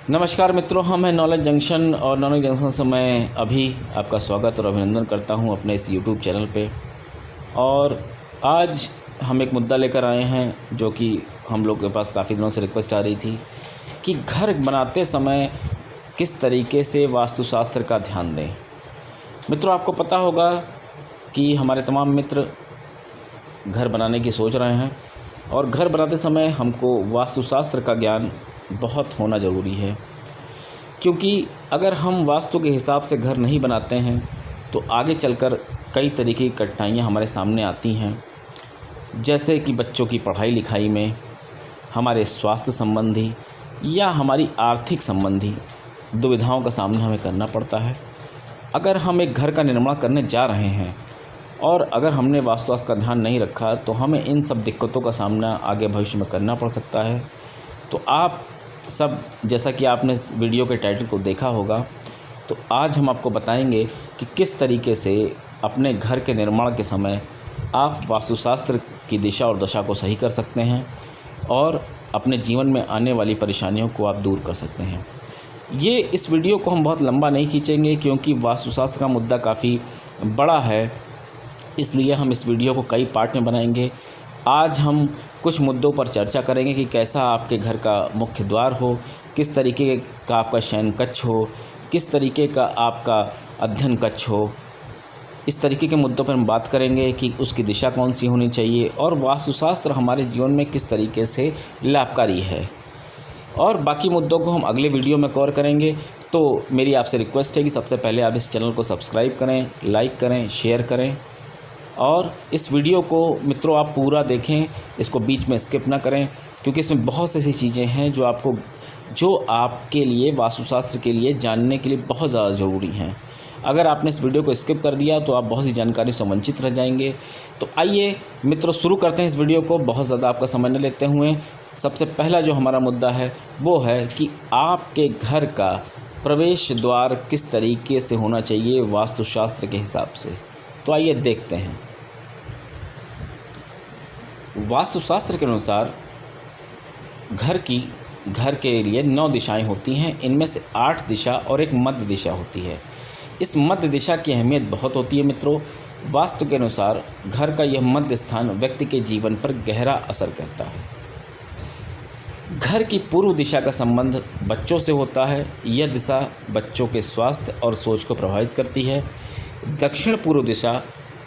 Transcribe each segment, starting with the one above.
नमस्कार मित्रों, हम हैं नॉलेज जंक्शन और नॉलेज जंक्शन से मैं अभी आपका स्वागत और अभिनंदन करता हूं अपने इस यूट्यूब चैनल पे। और आज हम एक मुद्दा लेकर आए हैं जो कि हम लोग के पास काफ़ी दिनों से रिक्वेस्ट आ रही थी कि घर बनाते समय किस तरीके से वास्तुशास्त्र का ध्यान दें। मित्रों, आपको पता होगा कि हमारे तमाम मित्र घर बनाने की सोच रहे हैं और घर बनाते समय हमको वास्तुशास्त्र का ज्ञान बहुत होना ज़रूरी है, क्योंकि अगर हम वास्तु के हिसाब से घर नहीं बनाते हैं तो आगे चलकर कई तरीके की कठिनाइयाँ हमारे सामने आती हैं, जैसे कि बच्चों की पढ़ाई लिखाई में, हमारे स्वास्थ्य संबंधी या हमारी आर्थिक संबंधी दुविधाओं का सामना हमें करना पड़ता है। अगर हम एक घर का निर्माण करने जा रहे हैं और अगर हमने वास्तुशास्त्र का ध्यान नहीं रखा तो हमें इन सब दिक्कतों का सामना आगे भविष्य में करना पड़ सकता है। तो आप सब, जैसा कि आपने इस वीडियो के टाइटल को देखा होगा, तो आज हम आपको बताएंगे कि किस तरीके से अपने घर के निर्माण के समय आप वास्तुशास्त्र की दिशा और दशा को सही कर सकते हैं और अपने जीवन में आने वाली परेशानियों को आप दूर कर सकते हैं। ये इस वीडियो को हम बहुत लंबा नहीं खींचेंगे क्योंकि वास्तुशास्त्र का मुद्दा काफ़ी बड़ा है, इसलिए हम इस वीडियो को कई पार्ट में बनाएंगे। आज हम कुछ मुद्दों पर चर्चा करेंगे कि कैसा आपके घर का मुख्य द्वार हो, किस तरीके का आपका शयन कक्ष हो, किस तरीके का आपका अध्ययन कक्ष हो। इस तरीके के मुद्दों पर हम बात करेंगे कि उसकी दिशा कौन सी होनी चाहिए और वास्तुशास्त्र हमारे जीवन में किस तरीके से लाभकारी है। और बाकी मुद्दों को हम अगले वीडियो में कवर करेंगे। तो मेरी आपसे रिक्वेस्ट है कि सबसे पहले आप इस चैनल को सब्सक्राइब करें, लाइक करें, शेयर करें और इस वीडियो को मित्रों आप पूरा देखें, इसको बीच में स्किप ना करें, क्योंकि इसमें बहुत सी ऐसी चीज़ें हैं जो आपके लिए वास्तुशास्त्र के लिए जानने के लिए बहुत ज़्यादा ज़रूरी हैं। अगर आपने इस वीडियो को स्किप कर दिया तो आप बहुत सी जानकारी से वंचित रह जाएंगे। तो आइए मित्रों शुरू करते हैं इस वीडियो को, बहुत ज़्यादा आपका समय न लेते हुए। सबसे पहला जो हमारा मुद्दा है वो है कि आपके घर का प्रवेश द्वार किस तरीके से होना चाहिए वास्तुशास्त्र के हिसाब से। तो आइए देखते हैं। वास्तुशास्त्र के अनुसार घर के लिए 9 दिशाएं होती हैं। इनमें से 8 दिशा और एक मध्य दिशा होती है। इस मध्य दिशा की अहमियत बहुत होती है मित्रों। वास्तु के अनुसार घर का यह मध्य स्थान व्यक्ति के जीवन पर गहरा असर करता है। घर की पूर्व दिशा का संबंध बच्चों से होता है। यह दिशा बच्चों के स्वास्थ्य और सोच को प्रभावित करती है। दक्षिण पूर्व दिशा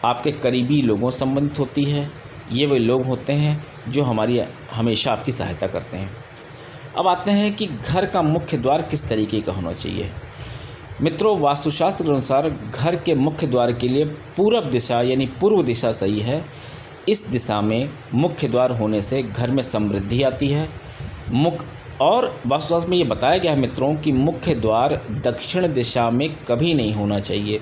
आपके करीबी लोगों से संबंधित होती है। ये वे लोग होते हैं जो हमेशा आपकी सहायता करते हैं। अब आते हैं कि घर का मुख्य द्वार किस तरीके का होना चाहिए। मित्रों, वास्तुशास्त्र के अनुसार घर के मुख्य द्वार के लिए पूर्व दिशा यानी पूर्व दिशा सही है। इस दिशा में मुख्य द्वार होने से घर में समृद्धि आती है। और वास्तुशास्त्र में ये बताया गया है मित्रों कि मुख्य द्वार दक्षिण दिशा में कभी नहीं होना चाहिए।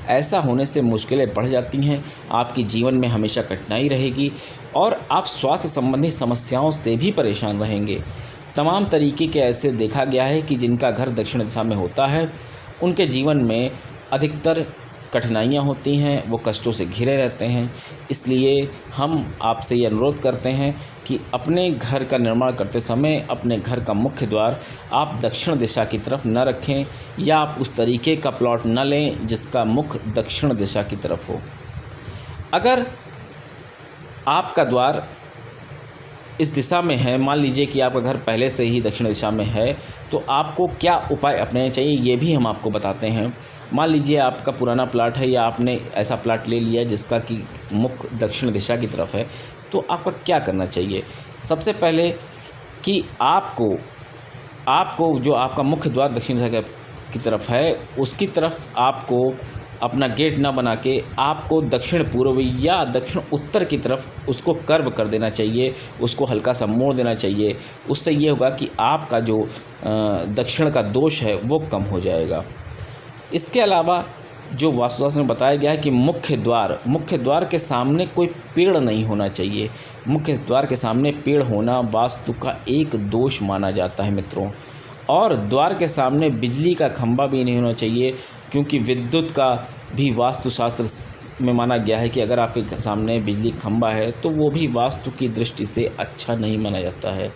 ऐसा होने से मुश्किलें बढ़ जाती हैं, आपकी जीवन में हमेशा कठिनाई रहेगी और आप स्वास्थ्य संबंधी समस्याओं से भी परेशान रहेंगे। तमाम तरीके के ऐसे देखा गया है कि जिनका घर दक्षिण दिशा में होता है उनके जीवन में अधिकतर कठिनाइयाँ होती हैं, वो कष्टों से घिरे रहते हैं। इसलिए हम आपसे ये अनुरोध करते हैं कि अपने घर का निर्माण करते समय अपने घर का मुख्य द्वार आप दक्षिण दिशा की तरफ न रखें या आप उस तरीके का प्लॉट न लें जिसका मुख दक्षिण दिशा की तरफ हो। अगर आपका द्वार इस दिशा में है, मान लीजिए कि आपका घर पहले से ही दक्षिण दिशा में है, तो आपको क्या उपाय अपनाने चाहिए ये भी हम आपको बताते हैं। मान लीजिए आपका पुराना प्लाट है या आपने ऐसा प्लाट ले लिया जिसका कि मुख दक्षिण दिशा की तरफ है, तो आपका क्या करना चाहिए। सबसे पहले कि आपको जो आपका मुख्य द्वार दक्षिण दिशा की तरफ है उसकी तरफ आपको अपना गेट ना बना के आपको दक्षिण पूर्व या दक्षिण उत्तर की तरफ उसको कर्व कर देना चाहिए, उसको हल्का सा मोड़ देना चाहिए। उससे ये होगा कि आपका जो दक्षिण का दोष है वो कम हो जाएगा। इसके अलावा जो वास्तुशास्त्र में बताया गया है कि मुख्य द्वार के सामने कोई पेड़ नहीं होना चाहिए। मुख्य द्वार के सामने पेड़ होना वास्तु का एक दोष माना जाता है मित्रों। और द्वार के सामने बिजली का खंभा भी नहीं होना चाहिए, क्योंकि विद्युत का भी वास्तुशास्त्र में माना गया है कि अगर आपके सामने बिजली खंभा है तो वो भी वास्तु की दृष्टि से अच्छा नहीं माना जाता है।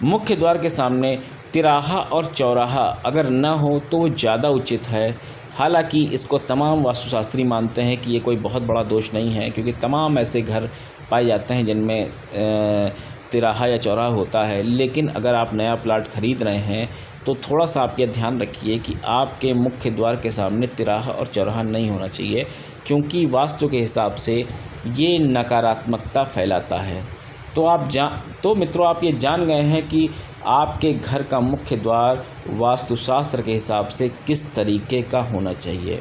मुख्य द्वार के सामने तिराहा और चौराहा अगर न हो तो वो ज़्यादा उचित है। हालांकि इसको तमाम वास्तुशास्त्री मानते हैं कि ये कोई बहुत बड़ा दोष नहीं है, क्योंकि तमाम ऐसे घर पाए जाते हैं जिनमें तिराहा या चौराहा होता है। लेकिन अगर आप नया प्लाट ख़रीद रहे हैं तो थोड़ा सा आप ये ध्यान रखिए कि आपके मुख्य द्वार के सामने तिराहा और चौराहा नहीं होना चाहिए, क्योंकि वास्तु के हिसाब से ये नकारात्मकता फैलाता है। तो मित्रों, आप ये जान गए हैं कि आपके घर का मुख्य द्वार वास्तुशास्त्र के हिसाब से किस तरीके का होना चाहिए।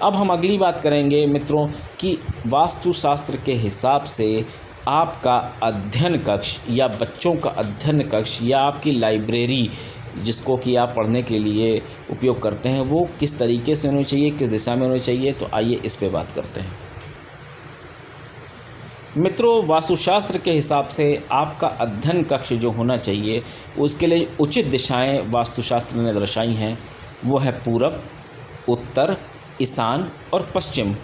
अब हम अगली बात करेंगे मित्रों कि वास्तुशास्त्र के हिसाब से आपका अध्ययन कक्ष या बच्चों का अध्ययन कक्ष या आपकी लाइब्रेरी जिसको कि आप पढ़ने के लिए उपयोग करते हैं वो किस तरीके से होनी चाहिए, किस दिशा में होनी चाहिए। तो आइए इस पे बात करते हैं। मित्रों, वास्तुशास्त्र के हिसाब से आपका अध्ययन कक्ष जो होना चाहिए उसके लिए उचित दिशाएं वास्तुशास्त्र ने दर्शाई हैं। वो है पूरब, उत्तर, ईशान और पश्चिम।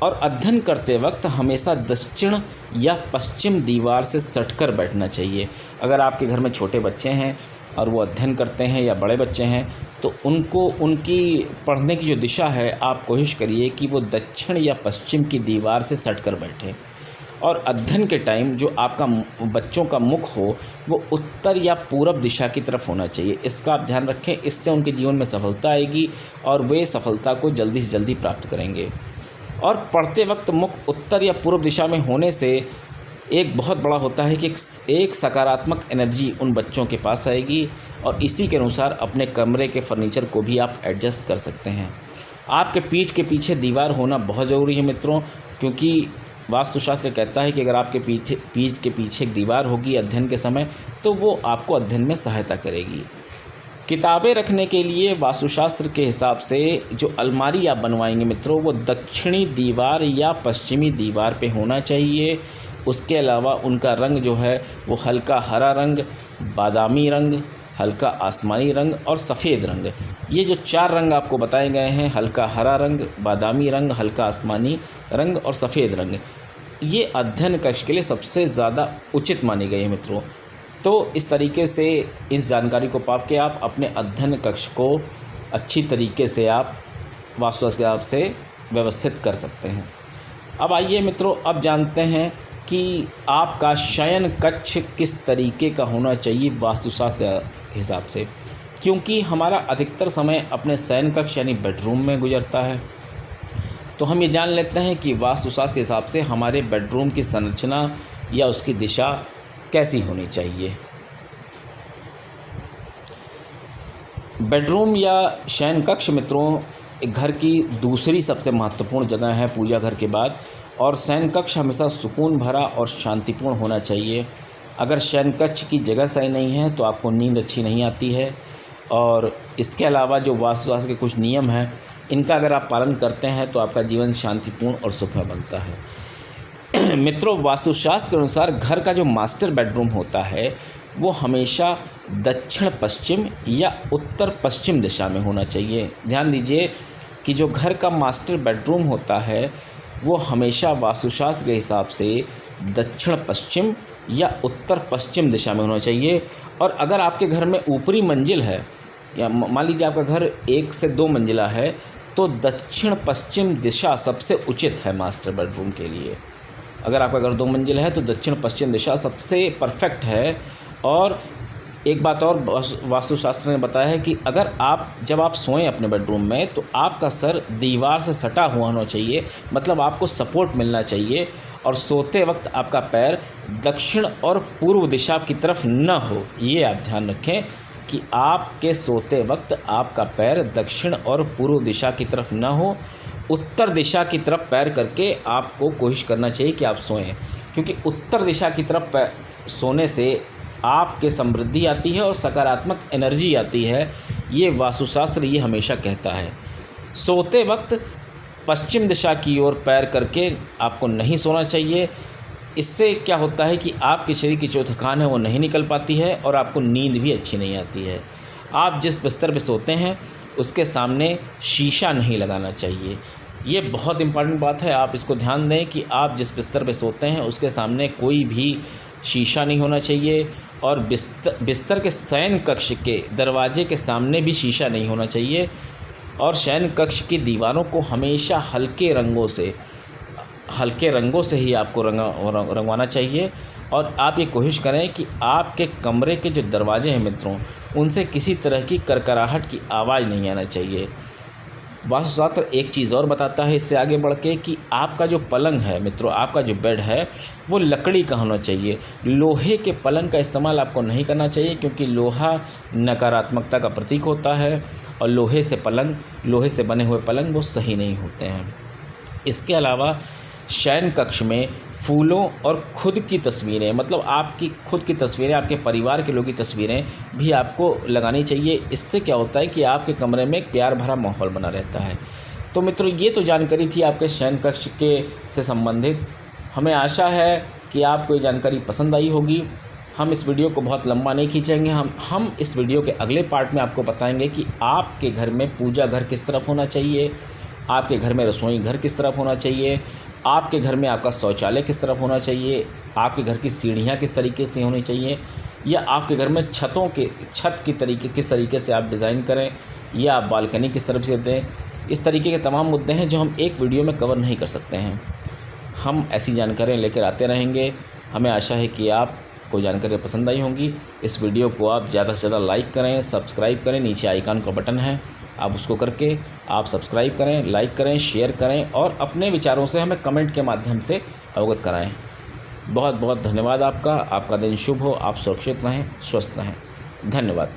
और अध्ययन करते वक्त हमेशा दक्षिण या पश्चिम दीवार से सटकर बैठना चाहिए। अगर आपके घर में छोटे बच्चे हैं और वो अध्ययन करते हैं या बड़े बच्चे हैं तो उनको उनकी पढ़ने की जो दिशा है आप कोशिश करिए कि वो दक्षिण या पश्चिम की दीवार से सटकर बैठें। और अध्ययन के टाइम जो आपका बच्चों का मुख हो वो उत्तर या पूरब दिशा की तरफ होना चाहिए। इसका आप ध्यान रखें, इससे उनके जीवन में सफलता आएगी और वे सफलता को जल्दी से जल्दी प्राप्त करेंगे। और पढ़ते वक्त मुख उत्तर या पूर्व दिशा में होने से एक बहुत बड़ा होता है कि एक सकारात्मक एनर्जी उन बच्चों के पास आएगी और इसी के अनुसार अपने कमरे के फर्नीचर को भी आप एडजस्ट कर सकते हैं। आपके पीठ के पीछे दीवार होना बहुत ज़रूरी है मित्रों, क्योंकि वास्तुशास्त्र कहता है कि अगर आपके पीठ के पीछे एक दीवार होगी अध्ययन के समय तो वो आपको अध्ययन में सहायता करेगी। किताबें रखने के लिए वास्तुशास्त्र के हिसाब से जो अलमारी आप बनवाएंगे मित्रों वो दक्षिणी दीवार या पश्चिमी दीवार पे होना चाहिए। उसके अलावा उनका रंग जो है वो हल्का हरा रंग, बादामी रंग, हल्का आसमानी रंग और सफ़ेद रंग, ये जो 4 रंग आपको बताए गए हैं, हल्का हरा रंग, बादामी रंग, हल्का आसमानी रंग और सफ़ेद रंग, ये अध्ययन कक्ष के लिए सबसे ज़्यादा उचित मानी गई है मित्रों। तो इस तरीके से इस जानकारी को पा के आप अपने अध्ययन कक्ष को अच्छी तरीके से आप वास्तुशास्त्र के हिसाब से व्यवस्थित कर सकते हैं। अब आइए मित्रों, अब जानते हैं कि आपका शयन कक्ष किस तरीके का होना चाहिए वास्तुशास्त्र के हिसाब से, क्योंकि हमारा अधिकतर समय अपने शयन कक्ष यानी बेडरूम में गुजरता है। तो हम ये जान लेते हैं कि वास्तुशास्त्र के हिसाब से हमारे बेडरूम की संरचना या उसकी दिशा कैसी होनी चाहिए। बेडरूम या शयन कक्ष मित्रों एक घर की दूसरी सबसे महत्वपूर्ण जगह है पूजा घर के बाद, और शयन कक्ष हमेशा सुकून भरा और शांतिपूर्ण होना चाहिए। अगर शयन कक्ष की जगह सही नहीं है तो आपको नींद अच्छी नहीं आती है। और इसके अलावा जो वास्तुशास्त्र के कुछ नियम हैं इनका अगर आप पालन करते हैं तो आपका जीवन शांतिपूर्ण और सुखमय बनता है। मित्रों, वास्तुशास्त्र के अनुसार घर का जो मास्टर बेडरूम होता है वो हमेशा दक्षिण पश्चिम या उत्तर पश्चिम दिशा में होना चाहिए। ध्यान दीजिए कि जो घर का मास्टर बेडरूम होता है वो हमेशा वास्तुशास्त्र के हिसाब से दक्षिण पश्चिम या उत्तर पश्चिम दिशा में होना चाहिए। और अगर आपके घर में ऊपरी मंजिल है या मान लीजिए आपका घर 1 से 2 मंजिला है तो दक्षिण पश्चिम दिशा सबसे उचित है मास्टर बेडरूम के लिए। अगर आपका घर 2 मंजिल है तो दक्षिण पश्चिम दिशा सबसे परफेक्ट है। और एक बात और वास्तुशास्त्र ने बताया है कि अगर जब आप सोएं अपने बेडरूम में तो आपका सर दीवार से सटा हुआ होना चाहिए, मतलब आपको सपोर्ट मिलना चाहिए। और सोते वक्त आपका पैर दक्षिण और पूर्व दिशा की तरफ न हो, ये आप ध्यान रखें कि आपके सोते वक्त आपका पैर दक्षिण और पूर्व दिशा की तरफ न हो, उत्तर दिशा की तरफ पैर करके आपको कोशिश करना चाहिए कि आप सोएं, क्योंकि उत्तर दिशा की तरफ सोने से आपके समृद्धि आती है और सकारात्मक एनर्जी आती है। ये वास्तुशास्त्र ये हमेशा कहता है। सोते वक्त पश्चिम दिशा की ओर पैर करके आपको नहीं सोना चाहिए। इससे क्या होता है कि आपके शरीर की जो थकान है वो नहीं निकल पाती है और आपको नींद भी अच्छी नहीं आती है। आप जिस बिस्तर पे सोते हैं उसके सामने शीशा नहीं लगाना चाहिए। ये बहुत इम्पॉर्टेंट बात है, आप इसको ध्यान दें कि आप जिस बिस्तर पे सोते हैं उसके सामने कोई भी शीशा नहीं होना चाहिए। और बिस्तर के शयन कक्ष के दरवाजे के सामने भी शीशा नहीं होना चाहिए। और शयन कक्ष की दीवारों को हमेशा हल्के रंगों से ही आपको रंगवाना चाहिए। और आप ये कोशिश करें कि आपके कमरे के जो दरवाजे हैं मित्रों, उनसे किसी तरह की करकराहट की आवाज़ नहीं आना चाहिए। वास्तुशास्त्र एक चीज़ और बताता है इससे आगे बढ़ के कि आपका जो पलंग है मित्रों, आपका जो बेड है वो लकड़ी का होना चाहिए। लोहे के पलंग का इस्तेमाल आपको नहीं करना चाहिए, क्योंकि लोहा नकारात्मकता का प्रतीक होता है और लोहे से बने हुए पलंग वो सही नहीं होते हैं। इसके अलावा शयन कक्ष में फूलों और खुद की तस्वीरें, मतलब आपकी खुद की तस्वीरें, आपके परिवार के लोगों की तस्वीरें भी आपको लगानी चाहिए। इससे क्या होता है कि आपके कमरे में एक प्यार भरा माहौल बना रहता है। तो मित्रों, ये तो जानकारी थी आपके शयन कक्ष से संबंधित। हमें आशा है कि आपको ये जानकारी पसंद आई होगी। हम इस वीडियो को बहुत लंबा नहीं खींचेंगे। हम इस वीडियो के अगले पार्ट में आपको बताएंगे कि आपके घर में पूजा घर किस तरफ होना चाहिए, आपके घर में रसोई घर किस तरफ होना चाहिए, आपके घर में आपका शौचालय किस तरफ होना चाहिए, आपके घर की सीढ़ियाँ किस तरीके से होनी चाहिए, या आपके घर में छत की किस तरीके से आप डिज़ाइन करें, या आप बालकनी किस तरफ से दें। इस तरीके के तमाम मुद्दे हैं जो हम एक वीडियो में कवर नहीं कर सकते हैं। हम ऐसी जानकारियाँ लेकर आते रहेंगे। हमें आशा है कि आपको जानकारियाँ पसंद आई होंगी। इस वीडियो को आप ज़्यादा से ज़्यादा लाइक करें, सब्सक्राइब करें। नीचे आइकन का बटन है, आप उसको करके आप सब्सक्राइब करें, लाइक करें, शेयर करें और अपने विचारों से हमें कमेंट के माध्यम से अवगत कराएं। बहुत बहुत धन्यवाद आपका। आपका दिन शुभ हो, आप सुरक्षित रहें, स्वस्थ रहें। धन्यवाद।